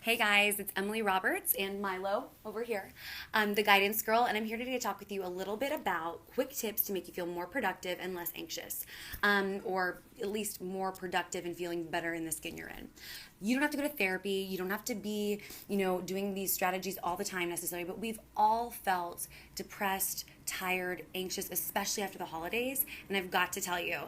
Hey guys, it's Emily Roberts and Milo over here. I'm the guidance girl, and I'm here today to talk with you a little bit about quick tips to make you feel more productive and less anxious, or at least more productive and feeling better in the skin you're in. You don't have to go to therapy. You don't have to be, doing these strategies all the time necessarily, but we've all felt depressed, tired, anxious, especially after the holidays. And I've got to tell you,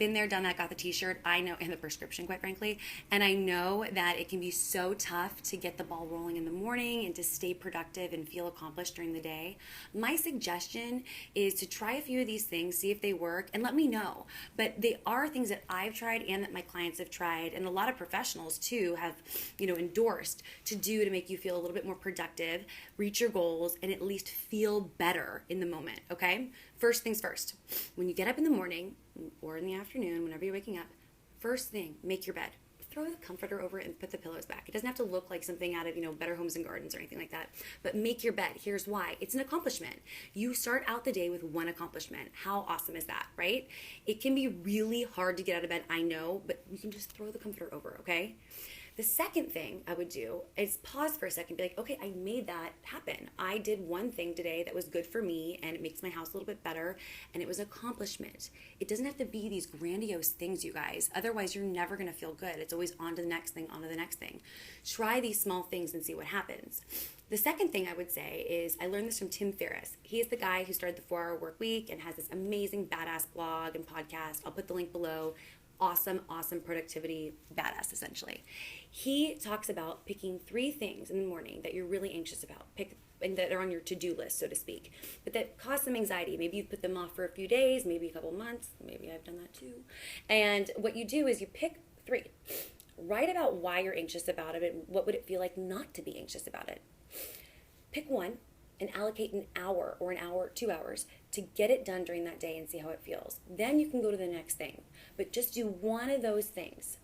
been there, done that, got the t-shirt, I know, and the prescription, quite frankly. And I know that it can be so tough to get the ball rolling in the morning and to stay productive and feel accomplished during the day. My suggestion is to try a few of these things, see if they work, and let me know. But they are things that I've tried and that my clients have tried, and a lot of professionals too have, endorsed to do to make you feel a little bit more productive, reach your goals, and at least feel better in the moment, okay? First things first. When you get up in the morning or in the afternoon, whenever you're waking up, first thing, make your bed. Throw the comforter over it and put the pillows back. It doesn't have to look like something out of, Better Homes and Gardens or anything like that. But make your bed. Here's why. It's an accomplishment. You start out the day with one accomplishment. How awesome is that, right? It can be really hard to get out of bed, I know, but you can just throw the comforter over, okay? The second thing I would do is pause for a second, be like, okay, I made that happen. I did one thing today that was good for me and it makes my house a little bit better, and it was an accomplishment. It doesn't have to be these grandiose things, you guys. Otherwise, you're never going to feel good. It's always on to the next thing, on to the next thing. Try these small things and see what happens. The second thing I would say is I learned this from Tim Ferriss. He is the guy who started the 4-Hour Work Week and has this amazing badass blog and podcast. I'll put the link below. Awesome productivity badass, essentially. He talks about picking 3 things in the morning that you're really anxious about. And that are on your to-do list, so to speak, but that cause some anxiety. Maybe you've put them off for a few days, maybe a couple months, maybe I've done that too. And what you do is you pick 3. Write about why you're anxious about it and what would it feel like not to be anxious about it. Pick one and allocate an hour or an hour, 2 hours to get it done during that day and see how it feels. Then you can go to the next thing, but just do one of those things.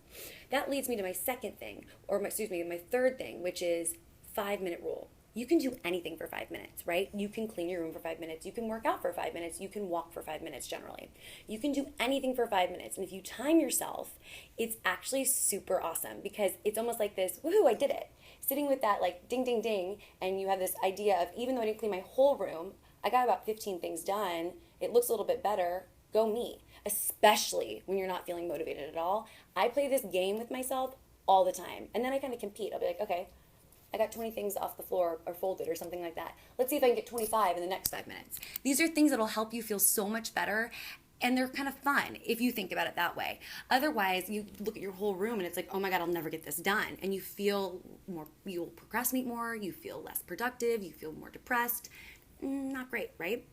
That leads me to my second thing, my third thing, which is 5-minute rule. You can do anything for 5 minutes, right? You can clean your room for 5 minutes. You can work out for 5 minutes. You can walk for 5 minutes generally. You can do anything for 5 minutes. And if you time yourself, it's actually super awesome because it's almost like this, woohoo, I did it. Sitting with that like ding, ding, ding, and you have this idea of even though I didn't clean my whole room, I got about 15 things done. It looks a little bit better. Go me. Especially when you're not feeling motivated at all. I play this game with myself all the time. And then I kind of compete. I'll be like, okay, I got 20 things off the floor or folded or something like that. Let's see if I can get 25 in the next 5 minutes. These are things that will help you feel so much better. And they're kind of fun if you think about it that way. Otherwise, you look at your whole room and it's like, oh my God, I'll never get this done. And you feel more, you'll procrastinate more, you feel less productive, you feel more depressed. Not great, right?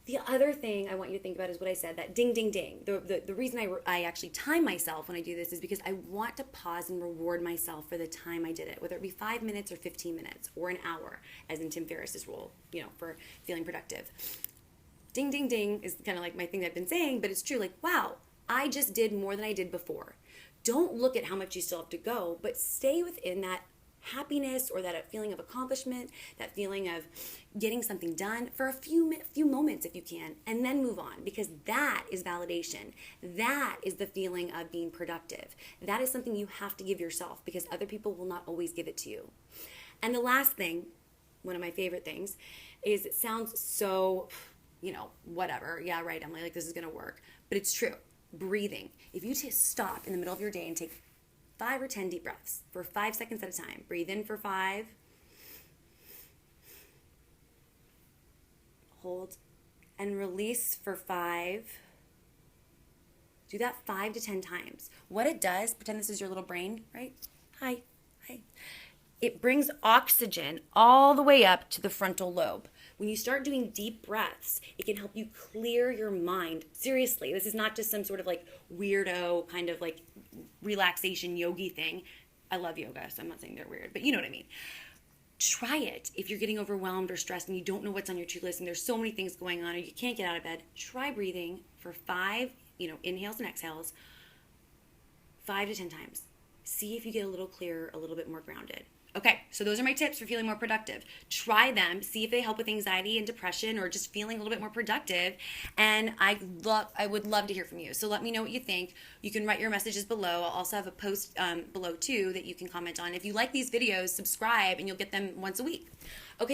The other thing I want you to think about is what I said, that ding, ding, ding. The reason I actually time myself when I do this is because I want to pause and reward myself for the time I did it, whether it be 5 minutes or 15 minutes or an hour, as in Tim Ferriss's rule, for feeling productive. Ding, ding, ding is kind of like my thing that I've been saying, but it's true. Like, wow, I just did more than I did before. Don't look at how much you still have to go, but stay within that happiness or that feeling of accomplishment, that feeling of getting something done for a few moments if you can, and then move on, because that is validation. That is the feeling of being productive. That is something you have to give yourself because other people will not always give it to you. And the last thing, one of my favorite things, is it sounds so, whatever. Yeah, right, Emily, like this is going to work. But it's true. Breathing. If you just stop in the middle of your day and take 5 or 10 deep breaths for 5 seconds at a time. Breathe in for 5. Hold. And release for 5. Do that 5 to 10 times. What it does, pretend this is your little brain, right? Hi. It brings oxygen all the way up to the frontal lobe. When you start doing deep breaths, it can help you clear your mind. Seriously, this is not just some sort of like weirdo kind of like relaxation yogi thing. I love yoga, so I'm not saying they're weird, but you know what I mean. Try it if you're getting overwhelmed or stressed and you don't know what's on your to-do list and there's so many things going on or you can't get out of bed. Try breathing for 5, inhales and exhales, 5 to 10 times. see if you get a little clearer, a little bit more grounded. Okay, so those are my tips for feeling more productive. Try them, see if they help with anxiety and depression or just feeling a little bit more productive. And I would love to hear from you. So let me know what you think. You can write your messages below. I'll also have a post below too that you can comment on. If you like these videos, subscribe and you'll get them once a week. Okay.